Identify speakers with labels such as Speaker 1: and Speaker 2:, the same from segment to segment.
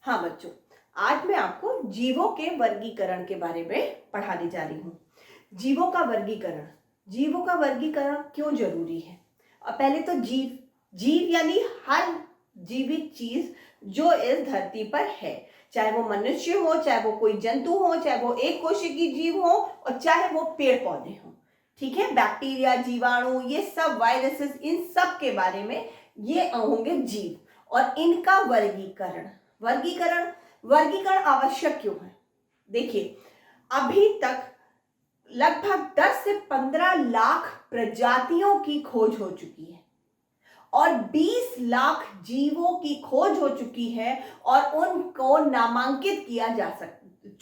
Speaker 1: हाँ बच्चों, आज मैं आपको जीवों के वर्गीकरण के बारे में पढ़ाने जा रही हूँ। जीवों का वर्गीकरण क्यों जरूरी है? पहले तो जीव यानी हर जीवित चीज जो इस धरती पर है, चाहे वो मनुष्य हो, चाहे वो कोई जंतु हो, चाहे वो एक कोशिकीय जीव हो और चाहे वो पेड़ पौधे हो। ठीक है, बैक्टीरिया, जीवाणु, ये सब वायरसेस, इन सब के बारे में ये होंगे जीव। और इनका वर्गीकरण आवश्यक क्यों है? देखिए, अभी तक लगभग 10 से 15 लाख प्रजातियों की खोज हो चुकी है और 20 लाख जीवों की खोज हो चुकी है और उनको नामांकित किया जा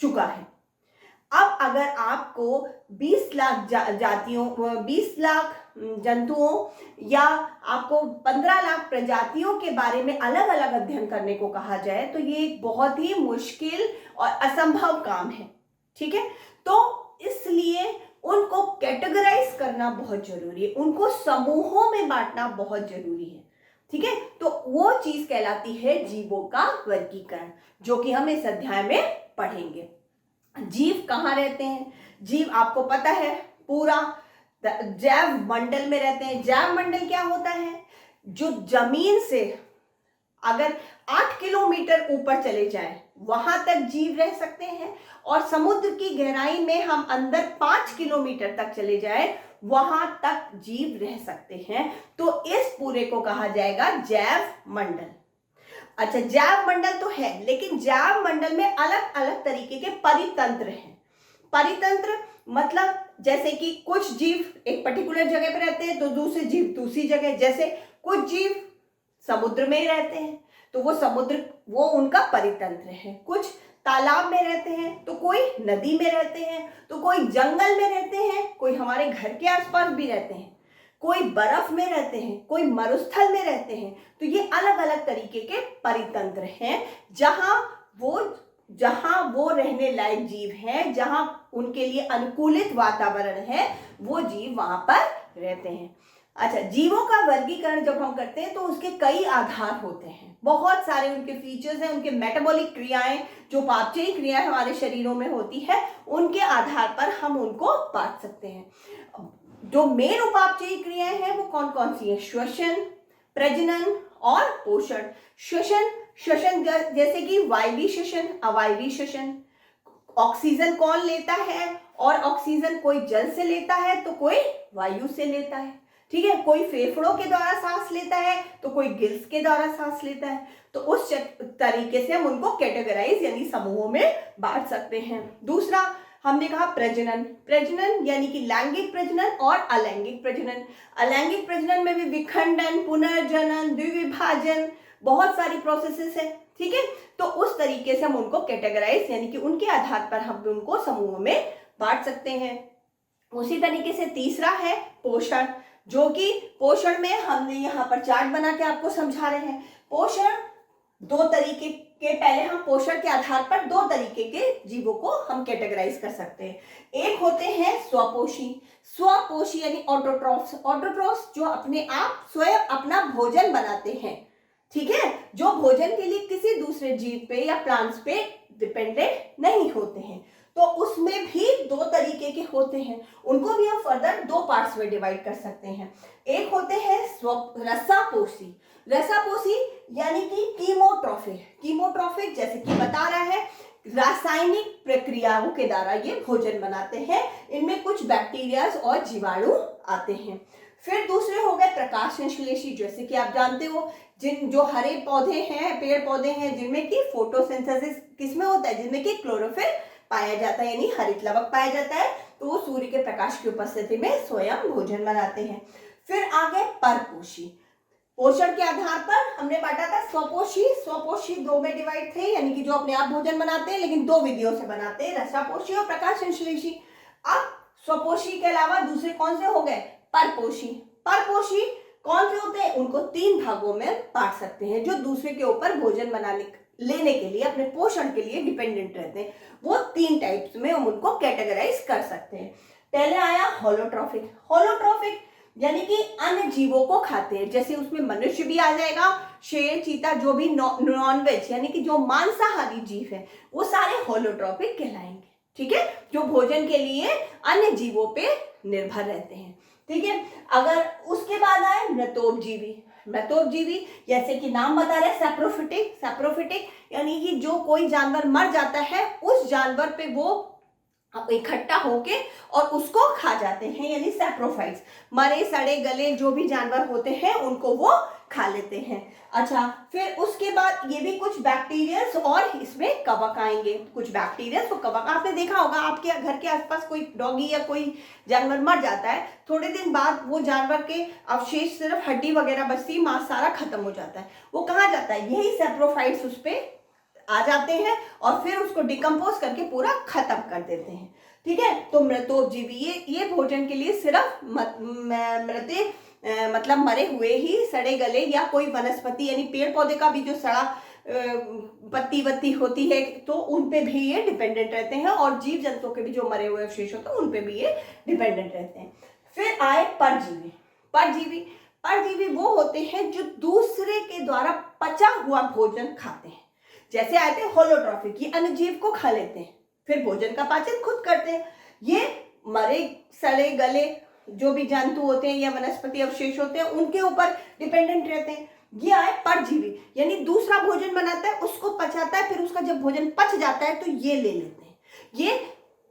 Speaker 1: चुका है। अब अगर आपको 20 लाख जातियों, 20 लाख जंतुओं या आपको 15 लाख प्रजातियों के बारे में अलग अलग अध्ययन करने को कहा जाए तो ये एक बहुत ही मुश्किल और असंभव काम है। ठीक है, तो इसलिए उनको कैटेगराइज करना बहुत जरूरी है, उनको समूहों में बांटना बहुत जरूरी है। ठीक है, तो वो चीज कहलाती है जीवों का वर्गीकरण, जो कि हम इस अध्याय में पढ़ेंगे। जीव कहाँ रहते हैं? जीव आपको पता है पूरा जैव मंडल में रहते हैं। जैव मंडल क्या होता है? जो जमीन से अगर 8 किलोमीटर ऊपर चले जाएं वहां तक जीव रह सकते हैं और समुद्र की गहराई में हम अंदर 5 किलोमीटर तक चले जाएं वहां तक जीव रह सकते हैं। तो इस पूरे को कहा जाएगा जैव मंडल। अच्छा, जैव मंडल तो है, लेकिन जैव मंडल में अलग अलग तरीके के परितंत्र हैं। परितंत्र मतलब जैसे कि कुछ जीव एक पर्टिकुलर जगह पे रहते हैं तो दूसरे जीव दूसरी जगह। जैसे कुछ जीव समुद्र में ही रहते हैं तो वो उनका परितंत्र है। कुछ तालाब में रहते हैं तो कोई नदी में रहते हैं, तो कोई जंगल में रहते हैं, कोई हमारे घर के आसपास भी रहते हैं, कोई बर्फ में रहते हैं, कोई मरुस्थल में रहते हैं। तो ये अलग अलग तरीके के परितंत्र हैं जहां वो रहने लायक जीव हैं, जहां उनके लिए अनुकूलित वातावरण है, वो जीव वहां पर रहते हैं। अच्छा, जीवों का वर्गीकरण जब हम करते हैं तो उसके कई आधार होते हैं, बहुत सारे उनके फीचर्स हैं, उनके मेटाबॉलिक क्रियाएं, जो उपापचयी क्रियाएं हमारे शरीरों में होती है, उनके आधार पर हम उनको बांट सकते हैं। जो मेन उपापचयी क्रियाएं हैं वो कौन कौन सी है? श्वसन, प्रजनन और पोषण। श्वसन जैसे कि वायवीय श्वसन, अवायवीय श्वसन। ऑक्सीजन कौन लेता है? और ऑक्सीजन कोई जल से लेता है तो कोई वायु से लेता है। ठीक है, कोई फेफड़ों के द्वारा सांस लेता है तो कोई गिल्स के द्वारा सांस लेता है। तो उस तरीके से हम उनको कैटेगराइज यानी समूहों में बांट सकते हैं। दूसरा हमने कहा प्रजनन यानी कि लैंगिक प्रजनन और अलैंगिक प्रजनन। अलैंगिक प्रजनन में भी विखंडन, पुनर्जनन, द्विविभाजन, बहुत सारी प्रोसेसेस है। ठीक है, तो उस तरीके से हम उनको कैटेगराइज यानी कि उनके आधार पर हम उनको समूहों में बांट सकते हैं। उसी तरीके से तीसरा है पोषण, जो कि पोषण में हमने यहाँ पर चार्ट बना के आपको समझा रहे हैं। पोषण दो तरीके के, पहले हम पोषण के आधार पर दो तरीके के जीवों को हम कैटेगराइज कर सकते हैं। एक होते हैं स्वपोषी यानी ऑटोट्रॉफ्स जो अपने आप स्वयं अपना भोजन बनाते हैं। ठीक है, जो भोजन के लिए किसी दूसरे जीव पे या प्लांट्स पे डिपेंडेंट नहीं होते हैं। तो उसमें भी दो तरीके के होते हैं, उनको भी हम फर्दर दो पार्ट्स में डिवाइड कर सकते हैं। एक होते हैं रसापोषी यानी कि कीमोट्रॉफिक जैसे कि बता रहा है, रासायनिक प्रक्रियाओं के द्वारा ये भोजन बनाते हैं। इनमें कुछ बैक्टीरिया और जीवाणु आते हैं। फिर दूसरे हो गए प्रकाश संश्लेषी, जैसे कि आप जानते हो जो हरे पौधे हैं, पेड़ पौधे हैं, जिनमें कि फोटोसिंथेसिस किसमें होता है? जिनमें कि क्लोरोफिल पाया जाता है यानी हरित लवक पाया जाता है, तो वो सूर्य के प्रकाश की उपस्थिति में स्वयं भोजन बनाते हैं। फिर आगे परपोषी। पोषण के आधार पर हमने बांटा था स्वपोषी दो में डिवाइड थे, यानी कि जो अपने आप भोजन बनाते हैं लेकिन दो विधियों से बनाते हैं, रसापोषी और प्रकाश संश्लेषी। अब स्वपोषी के अलावा दूसरे कौन से हो गए? परपोषी कौन से होते हैं? उनको 3 भागों में बांट सकते हैं, जो दूसरे के ऊपर भोजन लेने के लिए, अपने पोषण के लिए डिपेंडेंट रहते हैं। वो 3 टाइप्स में हम उनको कैटेगराइज कर सकते हैं। पहले आया होलोट्रॉफिक यानी कि अन्य जीवों को खाते हैं। जैसे उसमें मनुष्य भी आ जाएगा, शेर, चीता, जो भी नॉन वेज यानी कि जो मांसाहारी जीव है वो सारे होलोट्रॉपिक कहलाएंगे। ठीक है, जो भोजन के लिए अन्य जीवों पे निर्भर रहते हैं। ठीक है, अगर उसके बाद आए मृतोपजीवी। मृतोपजीवी जैसे कि नाम बता रहे हैं सैप्रोफिटिक। सैप्रोफिटिक यानी कि जो कोई जानवर मर जाता है उस जानवर पे वो इकट्ठा होके और उसको खा जाते हैं, यानी सैप्रोफाइट्स। मरे सड़े गले जो भी जानवर होते हैं उनको वो खा लेते हैं। अच्छा, फिर उसके बाद ये भी कुछ बैक्टीरियल्स और इसमें कवक आएंगे। कुछ बैक्टीरियल्स और कवक, आपने देखा होगा आपके घर के आसपास कोई डॉगी या कोई जानवर मर जाता है, थोड़े दिन बाद वो जानवर के अवशेष सिर्फ हड्डी वगैरह बचती, मांस सारा खत्म हो जाता है। वो कहाँ जाता है? यही सैप्रोफाइट्स उस पर आ जाते हैं और फिर उसको डिकम्पोज करके पूरा खत्म कर देते हैं। ठीक है, तो मृतोपजीवी ये भोजन के लिए सिर्फ मृत मतलब मरे हुए ही, सड़े गले या कोई वनस्पति यानी पेड़ पौधे का भी जो सड़ा पत्ती वत्ती होती है तो उन पे भी ये डिपेंडेंट रहते हैं, और जीव जंतुओं के भी जो मरे हुए अवशेष होते हैं उन पे भी ये डिपेंडेंट रहते हैं। फिर आए परजीवी। परजीवी परजीवी वो होते हैं जो दूसरे के द्वारा पचा हुआ भोजन खाते हैं। जैसे आए थे होलोट्रॉफिक, ये अन्य जीव को खा लेते हैं, फिर भोजन का पाचन खुद करते हैं। ये मरे सड़े गले जो भी जंतु होते हैं या वनस्पति अवशेष होते हैं उनके ऊपर डिपेंडेंट रहते हैं। ये आए परजीवी, यानी दूसरा भोजन बनाता है, उसको पचाता है, फिर उसका जब भोजन पच जाता है तो ये ले लेते हैं। ये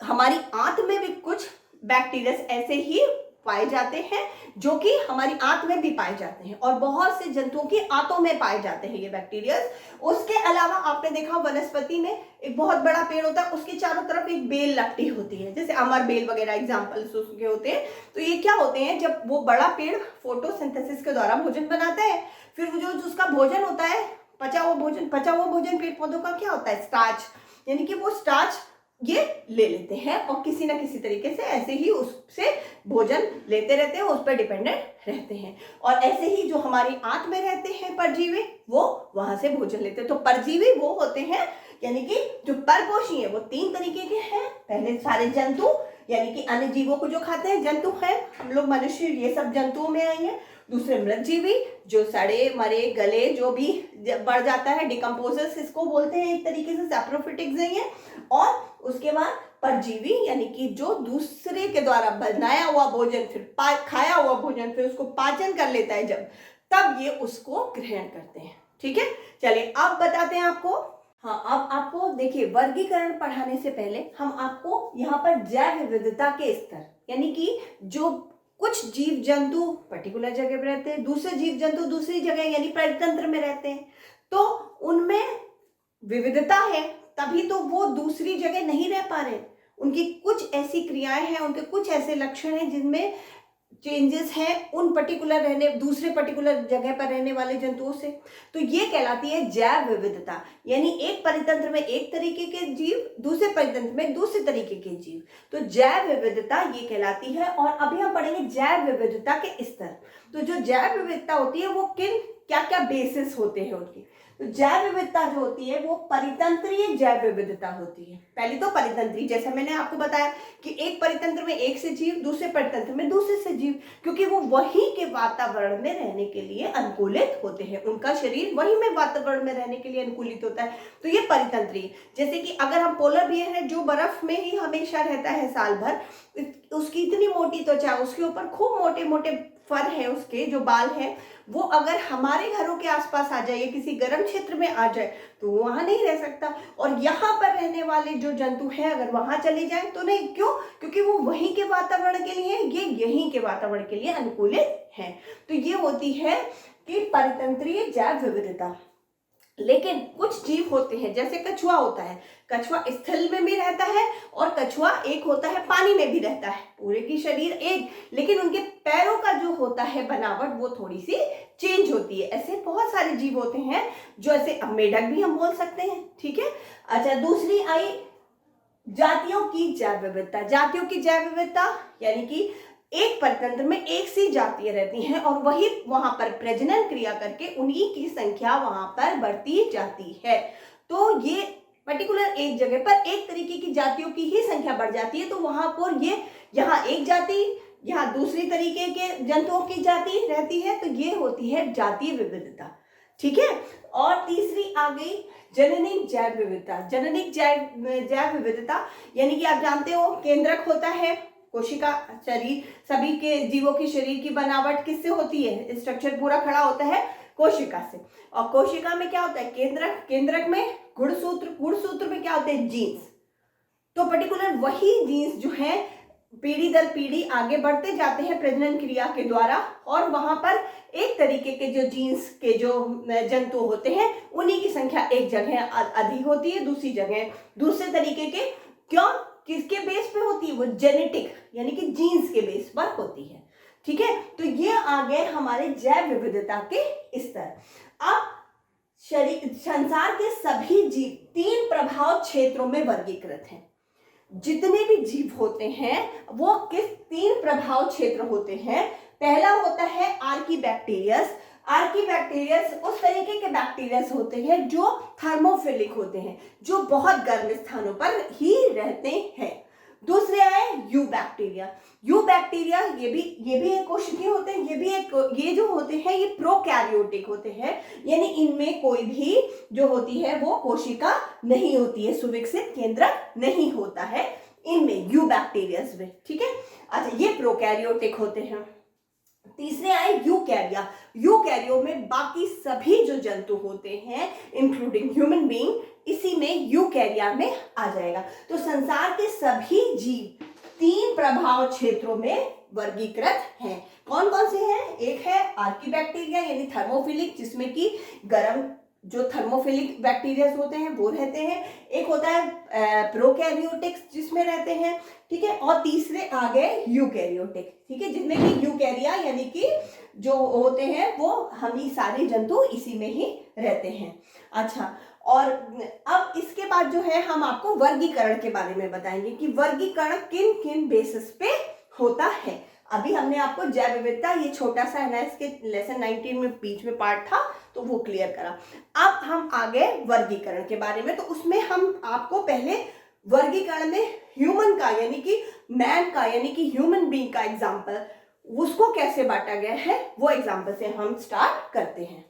Speaker 1: हमारी आंत में भी कुछ बैक्टीरिया ऐसे ही पाए जाते हैं जो कि हमारी आंत में भी पाए जाते हैं, और बहुत से जंतुओं की आंतों में पाए जाते हैं ये बैक्टीरिया। उसके अलावा आपने देखा वनस्पति में एक बहुत बड़ा पेड़ होता है, उसके चारों तरफ एक बेल लपटी होती है, जैसे अमर बेल वगैरह एग्जाम्पल्स उसके होते हैं। तो ये क्या होते हैं, जब वो बड़ा पेड़ फोटोसिंथेसिस के द्वारा भोजन बनाता है, फिर वो जो उसका भोजन होता है, पचा हुआ भोजन पेड़ पौधों का क्या होता है, स्टार्च, यानी कि वो स्टार्च ये ले लेते हैं और किसी ना किसी तरीके से ऐसे ही उससे भोजन लेते रहते हैं, उस पर डिपेंडेंट रहते हैं। और ऐसे ही जो हमारी आंत में रहते हैं परजीवी, वो वहां से भोजन लेते हैं। तो परजीवी वो होते हैं, यानी कि जो परपोषी है वो 3 तरीके के हैं। पहले सारे जंतु यानी कि अन्य जीवों को जो खाते हैं जंतु हैं, हम लोग मनुष्य ये सब जंतुओं में आएंगे। दूसरे मृतजीवी जो सड़े मरे गले जो भी बढ़ जाता है, डिकम्पोजर्स इसको बोलते हैं, एक तरीके से सैप्रोफिटिक्स है ये। और उसके बाद परजीवी यानी कि जो दूसरे के द्वारा बनाया हुआ भोजन फिर खाया हुआ भोजन फिर उसको पाचन कर लेता है जब, तब ये उसको ग्रहण करते हैं। ठीक है, चलिए अब बताते हैं आपको। हाँ, अब आपको देखिए, वर्गीकरण पढ़ाने से पहले हम आपको यहाँ पर जैव विविधता के स्तर, यानी कि जो कुछ जीव जंतु पर्टिकुलर जगह पर रहते हैं, दूसरे जीव जंतु दूसरी जगह यानी परितंत्र में रहते हैं, तो उनमें विविधता है, तभी तो वो दूसरी जगह नहीं रह पा रहे। उनकी कुछ ऐसी क्रियाएं हैं, उनके कुछ ऐसे लक्षण हैं जिनमें चेंजेस हैं उन दूसरे पर्टिकुलर जगह पर रहने वाले जंतुओं से। तो ये कहलाती है जैव विविधता, यानी एक परितंत्र में एक तरीके के जीव, दूसरे परितंत्र में दूसरे तरीके के जीव। तो जैव विविधता ये कहलाती है। और अभी हम पढ़ेंगे जैव विविधता के स्तर। तो जो जैव विविधता होती है वो क्या क्या बेसिस होते हैं उनके। तो जैव विविधता जो होती है वो परितंत्रीय जैव विविधता होती है। पहले तो परितंत्रीय, जैसे मैंने आपको बताया कि एक परितंत्र में एक से जीव, दूसरे परितंत्र में दूसरे से जीव, क्योंकि वो वहीं के वातावरण में रहने के लिए अनुकूलित होते हैं, उनका शरीर वहीं में वातावरण में रहने के लिए अनुकूलित होता है। तो ये परितंत्रीय, जैसे कि अगर हम पोलर बियर है जो बर्फ में ही हमेशा रहता है साल भर, उसकी इतनी मोटी त्वचा, उसके ऊपर खूब मोटे मोटे फर है, उसके जो बाल हैं, वो अगर हमारे घरों के आसपास आ जाए, किसी गर्म क्षेत्र में आ जाए तो वहां नहीं रह सकता। और यहाँ पर रहने वाले जो जंतु हैं अगर वहां चले जाएं तो नहीं, क्यों? क्योंकि वो वहीं के वातावरण के लिए, ये यहीं के वातावरण के लिए अनुकूलित है। तो ये होती है कि परितंत्रीय जैव विविधता। लेकिन कुछ जीव होते हैं, जैसे कछुआ होता है, कछुआ स्थल में भी रहता है और कछुआ एक होता है पानी में भी रहता है, पूरे की शरीर एक, लेकिन उनके पैरों का जो होता है बनावट वो थोड़ी सी चेंज होती है। ऐसे बहुत सारे जीव होते हैं जो ऐसे, मेढक भी हम बोल सकते हैं। ठीक है, अच्छा, दूसरी आई जातियों की जैव विविधता। जातियों की जैव विविधता यानी कि एक परितंत्र में एक सी जातियां रहती हैं और वही वहां पर प्रजनन क्रिया करके उन्हीं की संख्या वहां पर बढ़ती जाती है। तो ये पर्टिकुलर एक जगह पर एक तरीके की जातियों की ही संख्या बढ़ जाती है, तो वहां पर ये यहाँ एक जाति यहाँ दूसरी तरीके के जंतुओं की जाति रहती है, तो ये होती है जातीय विविधता। ठीक है। और तीसरी आ गई जननिक जैव विविधता। जननिक जैव विविधता यानी कि आप जानते हो केंद्रक होता है कोशिका, शरीर, सभी के जीवों की शरीर की बनावट किससे होती है, स्ट्रक्चर पूरा खड़ा होता है कोशिका से। और कोशिका में क्या होता है, केंद्रक, केंद्रक में गुणसूत्र, गुणसूत्र में क्या होते हैं, जीन्स। तो पर्टिकुलर वही जीन्स जो है पीढ़ी दर पीढ़ी आगे बढ़ते जाते हैं प्रजनन क्रिया के द्वारा, और वहां पर एक तरीके के जो जीन्स के जो जंतु होते हैं उन्हीं की संख्या एक जगह अधिक होती है, दूसरी जगह दूसरे तरीके के, क्यों, किसके बेस पे होती है, वो जेनेटिक यानी कि जीन्स के बेस पर होती है। ठीक है। तो ये आ गए हमारे जैव विविधता के स्तर। अब संसार के सभी जीव 3 प्रभाव क्षेत्रों में वर्गीकृत हैं। जितने भी जीव होते हैं वो किस 3 प्रभाव क्षेत्र होते हैं। पहला होता है आर्कीबैक्टीरियस। आर्कीबैक्टीरियस उस तरीके के बैक्टीरियस होते हैं जो थर्मोफिलिक होते हैं, जो बहुत गर्म स्थानों पर ही रहते हैं। दूसरे आए यू बैक्टीरिया। यू बैक्टीरिया ये भी एक कोशिकीय होते हैं, ये जो होते हैं ये प्रोकैरियोटिक होते हैं, यानी इनमें कोई भी जो होती है वो कोशिका नहीं होती है, सुविकसित केंद्रक नहीं होता है इनमें, यू बैक्टीरियस में। ठीक है। अच्छा, ये प्रोकैरियोटिक होते हैं। तीसरे आए यूकैरिया। यूकैरियो में बाकी सभी जो जंतु होते हैं इंक्लूडिंग ह्यूमन बीइंग, इसी में यूकैरिया में आ जाएगा। तो संसार के सभी जीव 3 प्रभाव क्षेत्रों में वर्गीकृत हैं। कौन कौन से हैं? एक है आर्कीबैक्टीरिया यानी थर्मोफिलिक, जिसमें कि गर्म जो थर्मोफिलिक बैक्टीरिया होते हैं वो रहते हैं। एक होता है प्रोकैरियोटिक्स जिसमें रहते हैं। ठीक है। और तीसरे आ गए यूकैरियोटिक। ठीक है, जिसमें कि यूकैरिया यानी कि जो होते हैं वो हम ही सारे जंतु इसी में ही रहते हैं। अच्छा, और अब इसके बाद जो है हम आपको वर्गीकरण के बारे में बताएंगे कि वर्गीकरण किन किन बेसिस पे होता है। अभी हमने आपको जैव विविधता, ये छोटा सा है ना, इसके लेसन 19 में बीच में पार्ट था तो वो क्लियर करा। अब हम आगे वर्गीकरण के बारे में, तो उसमें हम आपको पहले वर्गीकरण में ह्यूमन का यानी कि मैन का यानी कि ह्यूमन बीइंग का एग्जाम्पल, उसको कैसे बांटा गया है वो एग्जाम्पल से हम स्टार्ट करते हैं।